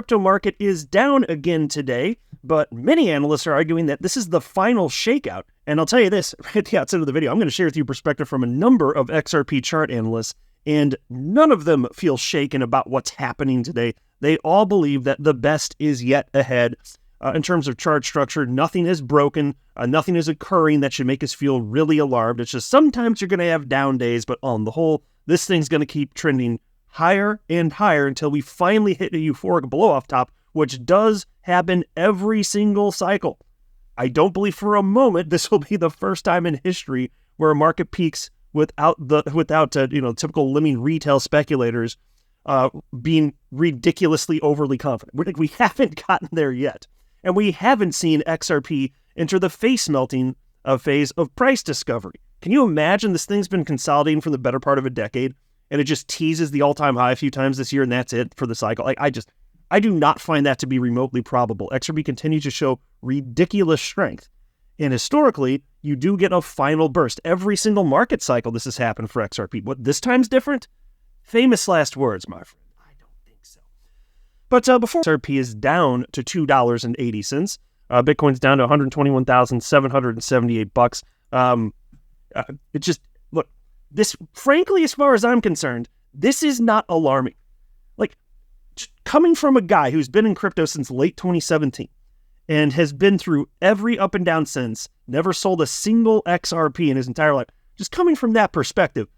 Crypto market is down again today, but many analysts are arguing that this is the final shakeout. And I'll tell you this, right at the outset of the video, I'm going to share with you perspective from a number of XRP chart analysts, and none of them feel shaken about what's happening today. They all believe that the best is yet ahead. In terms of chart structure, nothing is broken, nothing is occurring that should make us feel really alarmed. It's just sometimes you're going to have down days, but on the whole, this thing's going to keep trending higher and higher until we finally hit a euphoric blow-off top, which does happen every single cycle. I don't believe for a moment this will be the first time in history where a market peaks without typical lemming retail speculators being ridiculously overly confident. We haven't gotten there yet. And we haven't seen XRP enter the face-melting phase of price discovery. Can you imagine this thing's been consolidating for the better part of a decade, and it just teases the all-time high a few times this year, and that's it for the cycle? I do not find that to be remotely probable. XRP continues to show ridiculous strength. And historically, you do get a final burst. Every single market cycle this has happened for XRP. What this time's different? Famous last words, my friend. I don't think so. But before XRP is down to $2.80, Bitcoin's down to $121,778. It just, look, this, frankly, as far as I'm concerned, this is not alarming. Like, coming from a guy who's been in crypto since late 2017 and has been through every up and down since, never sold a single XRP in his entire life, just coming from that perspective,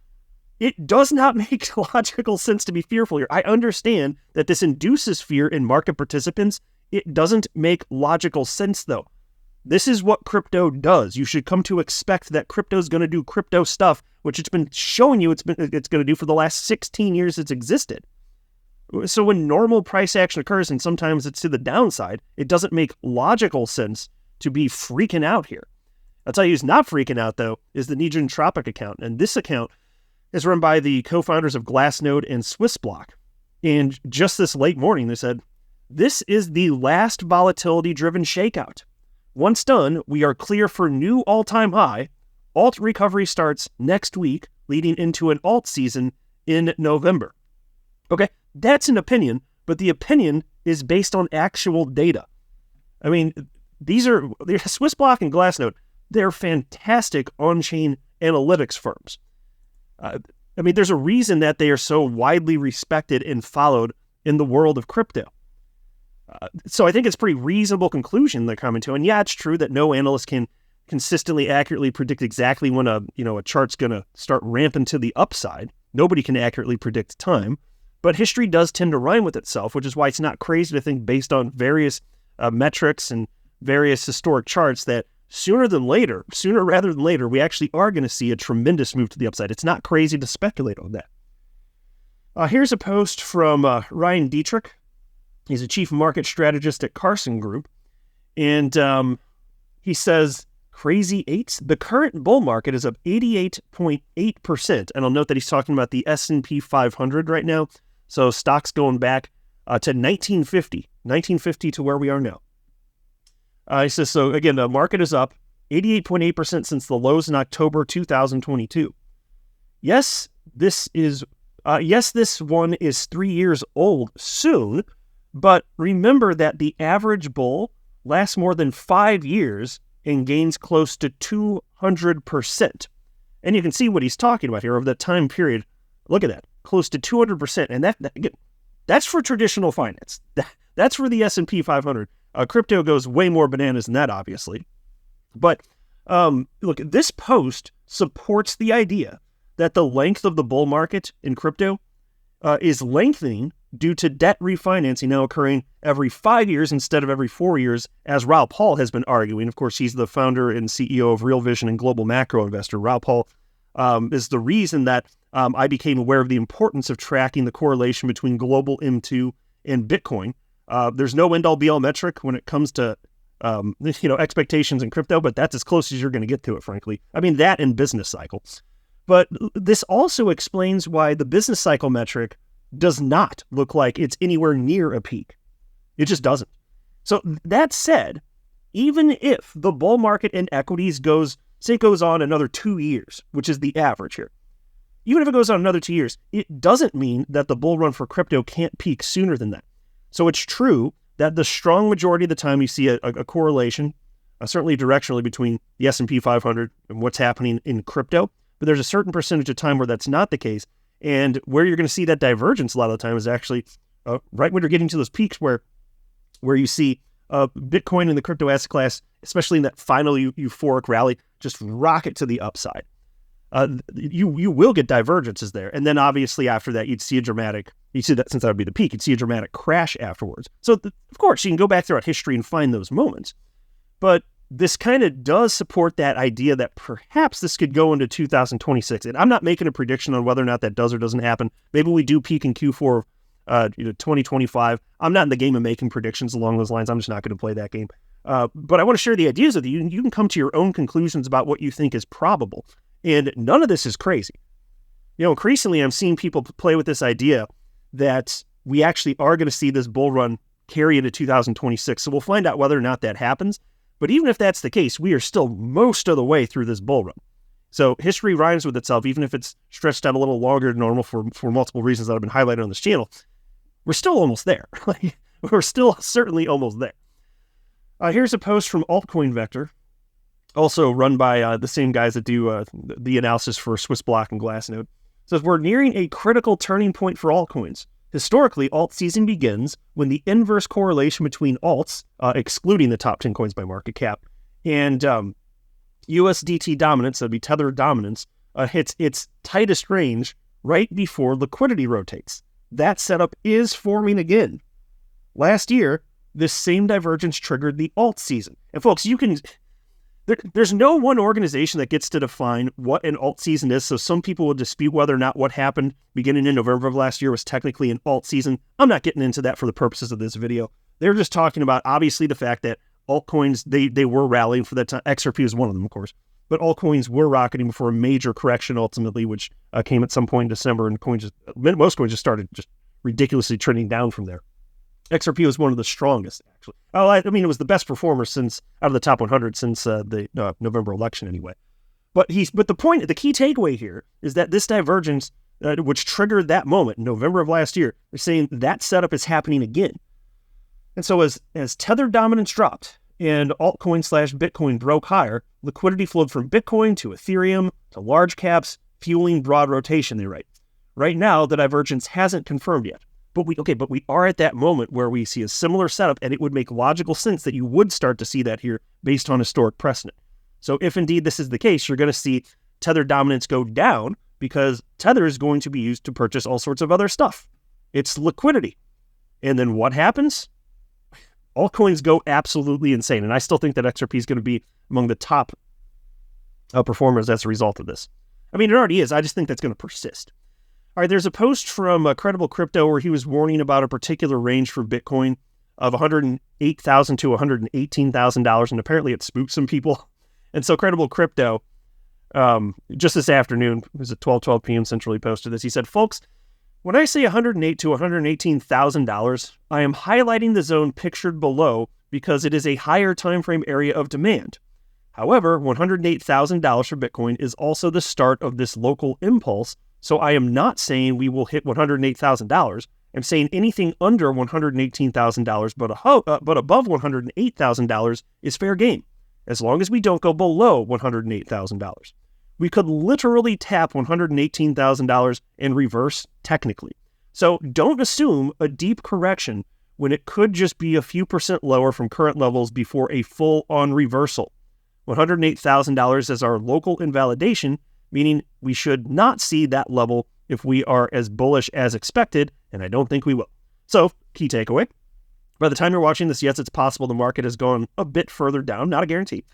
it does not make logical sense to be fearful here. I understand that this induces fear in market participants. It doesn't make logical sense, though. This is what crypto does. You should come to expect that crypto is going to do crypto stuff, which it's been showing you it's going to do for the last 16 years it's existed. So when normal price action occurs, and sometimes it's to the downside, it doesn't make logical sense to be freaking out here. I'll tell you who's not freaking out, though, is the Nijin Tropic account. And this account is run by the co-founders of Glassnode and Swissblock. And just this late morning, they said, this is the last volatility-driven shakeout. Once done, we are clear for new all-time high. Alt recovery starts next week, leading into an alt season in November. Okay, that's an opinion, but the opinion is based on actual data. I mean, they're Swissblock and Glassnode. They're fantastic on-chain analytics firms. There's a reason that they are so widely respected and followed in the world of crypto. So I think it's a pretty reasonable conclusion they're coming to. And yeah, it's true that no analyst can consistently accurately predict exactly when a chart's going to start ramping to the upside. Nobody can accurately predict time. But history does tend to rhyme with itself, which is why it's not crazy to think based on various metrics and various historic charts that sooner rather than later, we actually are going to see a tremendous move to the upside. It's not crazy to speculate on that. Here's a post from Ryan Dietrich. He's a chief market strategist at Carson Group. And he says, crazy eights, the current bull market is up 88.8%. And I'll note that he's talking about the S&P 500 right now. So stocks going back to 1950 to where we are now. He says, so again, the market is up 88.8% since the lows in October 2022. Yes, this one is 3 years old soon, but remember that the average bull lasts more than 5 years and gains close to 200%. And you can see what he's talking about here over that time period. Look at that, close to 200%. And that's for traditional finance. That's for the S&P 500. Crypto goes way more bananas than that, obviously. But look, this post supports the idea that the length of the bull market in crypto is lengthening due to debt refinancing now occurring every 5 years instead of every 4 years, as Raoul Pal has been arguing. Of course, he's the founder and CEO of Real Vision and Global Macro Investor. Raoul Pal is the reason that I became aware of the importance of tracking the correlation between global M2 and Bitcoin. There's no end-all be-all metric when it comes to expectations in crypto, but that's as close as you're going to get to it, frankly. I mean, that and business cycles. But this also explains why the business cycle metric does not look like it's anywhere near a peak. It just doesn't. So that said, even if the bull market in equities goes on another 2 years, which is the average here, even if it goes on another 2 years, it doesn't mean that the bull run for crypto can't peak sooner than that. So it's true that the strong majority of the time you see a correlation, certainly directionally, between the S&P 500 and what's happening in crypto. But there's a certain percentage of time where that's not the case. And where you're going to see that divergence a lot of the time is actually right when you're getting to those peaks where you see Bitcoin and the crypto asset class, especially in that final euphoric rally, just rocket to the upside. You will get divergences there. And then obviously after that, you'd see that since that would be the peak, you'd see a dramatic crash afterwards. So of course, you can go back throughout history and find those moments. But this kind of does support that idea that perhaps this could go into 2026. And I'm not making a prediction on whether or not that does or doesn't happen. Maybe we do peak in Q4 2025. I'm not in the game of making predictions along those lines. I'm just not going to play that game. But I want to share the ideas with you. You can come to your own conclusions about what you think is probable. And none of this is crazy. Increasingly, I'm seeing people play with this idea that we actually are going to see this bull run carry into 2026. So we'll find out whether or not that happens. But even if that's the case, we are still most of the way through this bull run. So history rhymes with itself, even if it's stretched out a little longer than normal for multiple reasons that have been highlighted on this channel. We're still almost there. We're still certainly almost there. Here's a post from Altcoin Vector, also run by the same guys that do the analysis for Swissblock and Glassnode. It says, we're nearing a critical turning point for altcoins. Historically, alt season begins when the inverse correlation between alts, excluding the top 10 coins by market cap, and USDT dominance, that'd be Tether dominance, hits its tightest range right before liquidity rotates. That setup is forming again. Last year, this same divergence triggered the alt season. And folks, there's no one organization that gets to define what an alt season is, so some people will dispute whether or not what happened beginning in November of last year was technically an alt season. I'm not getting into that for the purposes of this video. They're just talking about, obviously, the fact that altcoins, they were rallying for that time. XRP is one of them, of course. But altcoins were rocketing before a major correction, ultimately, which came at some point in December, and most coins just started just ridiculously trending down from there. XRP was one of the strongest, actually. It was the best performer out of the top 100 since the November election, anyway. But the key takeaway here is that this divergence, which triggered that moment in November of last year, they're saying that setup is happening again. And so as Tether dominance dropped and altcoin/Bitcoin broke higher, liquidity flowed from Bitcoin to Ethereum to large caps, fueling broad rotation, they write. Right now, the divergence hasn't confirmed yet. But we are at that moment where we see a similar setup, and it would make logical sense that you would start to see that here based on historic precedent. So if indeed this is the case, you're going to see Tether dominance go down because Tether is going to be used to purchase all sorts of other stuff. It's liquidity. And then what happens? Altcoins go absolutely insane. And I still think that XRP is going to be among the top performers as a result of this. It already is. I just think that's going to persist. All right, there's a post from Credible Crypto where he was warning about a particular range for Bitcoin of $108,000 to $118,000, and apparently it spooked some people. And so Credible Crypto, just this afternoon, it was at 12:12 p.m. Central, he posted this. He said, folks, when I say $108,000 to $118,000, I am highlighting the zone pictured below because it is a higher time frame area of demand. However, $108,000 for Bitcoin is also the start of this local impulse. So I am not saying we will hit $108,000. I'm saying anything under $118,000, but above $108,000 is fair game, as long as we don't go below $108,000. We could literally tap $118,000 in reverse technically. So don't assume a deep correction when it could just be a few percent lower from current levels before a full-on reversal. $108,000 is our local invalidation, meaning we should not see that level if we are as bullish as expected, and I don't think we will. So, key takeaway. By the time you're watching this, yes, it's possible the market has gone a bit further down, not a guarantee.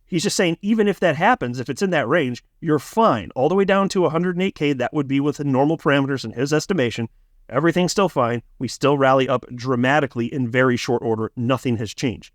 He's just saying, even if that happens, if it's in that range, you're fine. All the way down to 108K, that would be within normal parameters in his estimation. Everything's still fine. We still rally up dramatically in very short order. Nothing has changed.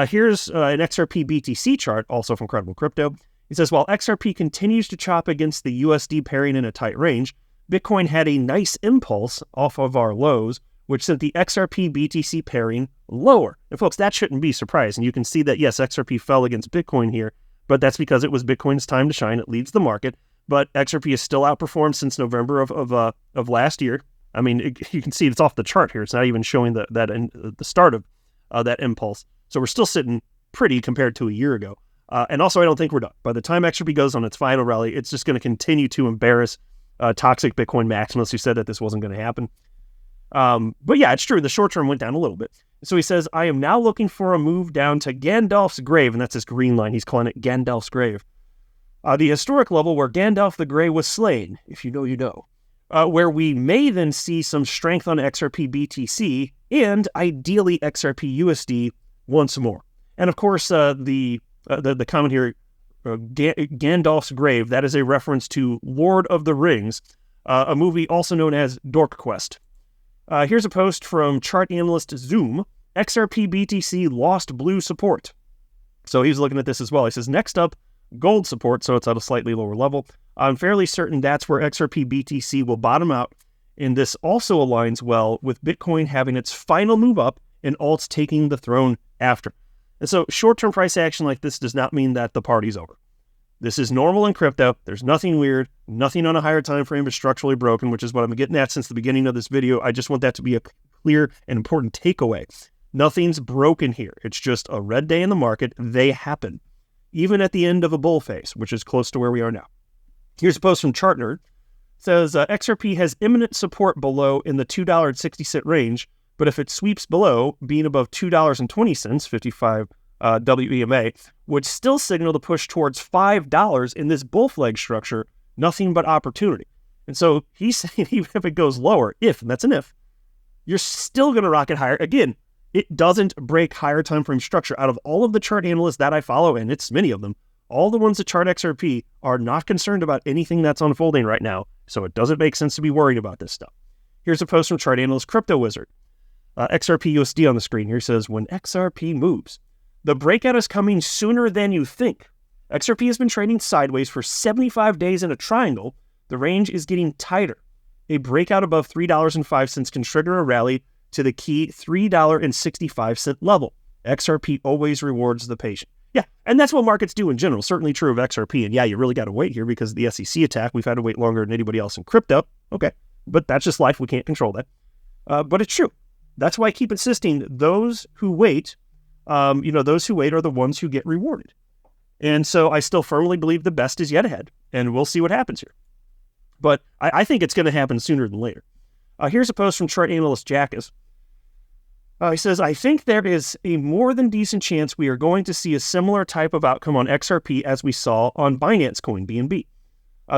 Here's an XRP BTC chart, also from Credible Crypto. He says, while XRP continues to chop against the USD pairing in a tight range, Bitcoin had a nice impulse off of our lows, which sent the XRP BTC pairing lower. And folks, that shouldn't be surprising. You can see that, yes, XRP fell against Bitcoin here, but that's because it was Bitcoin's time to shine. It leads the market, but XRP has still outperformed since November of last year. I mean, you can see it's off the chart here. It's not even showing the start of that impulse. So we're still sitting pretty compared to a year ago. And also, I don't think we're done. By the time XRP goes on its final rally, it's just going to continue to embarrass toxic Bitcoin maximalists who said that this wasn't going to happen. But yeah, it's true. The short term went down a little bit. So he says, I am now looking for a move down to Gandalf's grave. And that's his green line. He's calling it Gandalf's grave. The historic level where Gandalf the Grey was slain, if you know, you know. Where we may then see some strength on XRP BTC and ideally XRP USD once more. And of course, the comment here, Gandalf's grave, that is a reference to Lord of the Rings, a movie also known as Dork Quest. Here's a post from chart analyst Zoom. XRP BTC lost blue support. So he's looking at this as well. He says, next up, gold support, so it's at a slightly lower level. I'm fairly certain that's where XRP BTC will bottom out, and this also aligns well with Bitcoin having its final move up and alts taking the throne after. And so short-term price action like this does not mean that the party's over. This is normal in crypto. There's nothing weird. Nothing on a higher time frame is structurally broken, which is what I've been getting at since the beginning of this video. I just want that to be a clear and important takeaway. Nothing's broken here. It's just a red day in the market. They happen, even at the end of a bull phase, which is close to where we are now. Here's a post from ChartNerd. It says, XRP has imminent support below in the $2.60 range, but if it sweeps below, being above $2.20, 55 WEMA, would still signal the push towards $5 in this bull flag structure, nothing but opportunity. And so he's saying even if it goes lower, and that's an if, you're still going to rocket higher. Again, it doesn't break higher time frame structure. Out of all of the chart analysts that I follow, and it's many of them, all the ones that chart XRP are not concerned about anything that's unfolding right now, so it doesn't make sense to be worried about this stuff. Here's a post from chart analyst Crypto Wizard. XRP USD on the screen here says, when XRP moves, the breakout is coming sooner than you think. XRP has been trading sideways for 75 days in a triangle. The range is getting tighter. A breakout above $3.05 can trigger a rally to the key $3.65 level. XRP always rewards the patient. Yeah, and that's what markets do in general. Certainly true of XRP. And yeah, you really got to wait here because of the SEC attack. We've had to wait longer than anybody else in crypto. Okay, but that's just life. We can't control that. But it's true. That's why I keep insisting those who wait, those who wait are the ones who get rewarded. And so I still firmly believe the best is yet ahead, and we'll see what happens here. But I think it's going to happen sooner than later. Here's a post from chart analyst Jackus. He says, I think there is a more than decent chance we are going to see a similar type of outcome on XRP as we saw on Binance Coin, BNB.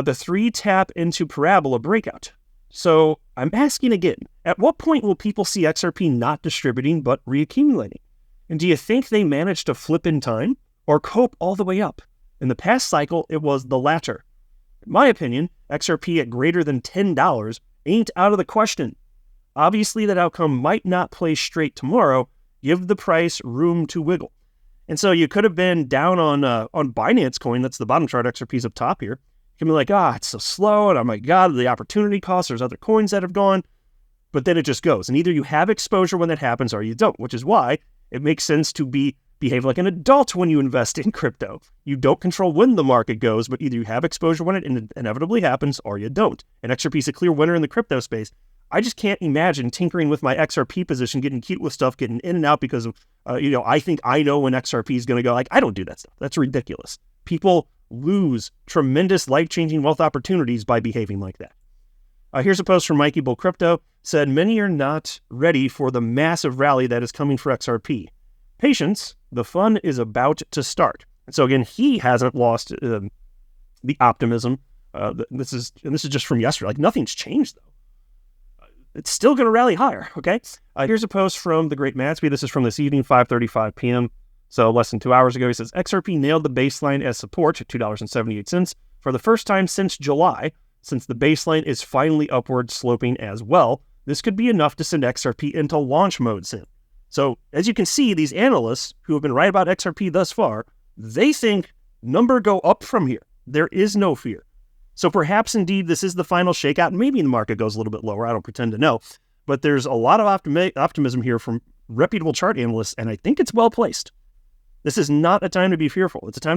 The 3 tap into parabola breakout. So I'm asking again, at what point will people see XRP not distributing but reaccumulating? And do you think they managed to flip in time or cope all the way up? In the past cycle, it was the latter. In my opinion, XRP at greater than $10 ain't out of the question. Obviously, that outcome might not play straight tomorrow. Give the price room to wiggle. And so you could have been down on Binance Coin. That's the bottom chart. XRP's up top here. You can be like, it's so slow. And oh my God, the opportunity cost. There's other coins that have gone. But then it just goes. And either you have exposure when that happens or you don't, which is why it makes sense to behave like an adult when you invest in crypto. You don't control when the market goes, but either you have exposure when it inevitably happens or you don't. And XRP is a clear winner in the crypto space. I just can't imagine tinkering with my XRP position, getting cute with stuff, getting in and out because of, I think I know when XRP is going to go. Like, I don't do that stuff. That's ridiculous. People lose tremendous life-changing wealth opportunities by behaving like that. Here's a post from Mikey Bull Crypto. Said, many are not ready for the massive rally that is coming for XRP. Patience, the fun is about to start. And so again, he hasn't lost the optimism. This is just from yesterday. Like, nothing's changed, though. It's still going to rally higher, okay? Here's a post from the great Matsby. This is from this evening, 5:35 p.m., so less than 2 hours ago. He says, XRP nailed the baseline as support at $2.78 for the first time since July, since the baseline is finally upward sloping as well. This could be enough to send XRP into launch mode soon. So, as you can see, these analysts who have been right about XRP thus far, they think number go up from here. There is no fear. So perhaps indeed this is the final shakeout. Maybe the market goes a little bit lower. I don't pretend to know. But there's a lot of optimism here from reputable chart analysts, and I think it's well placed. This is not a time to be fearful. It's a time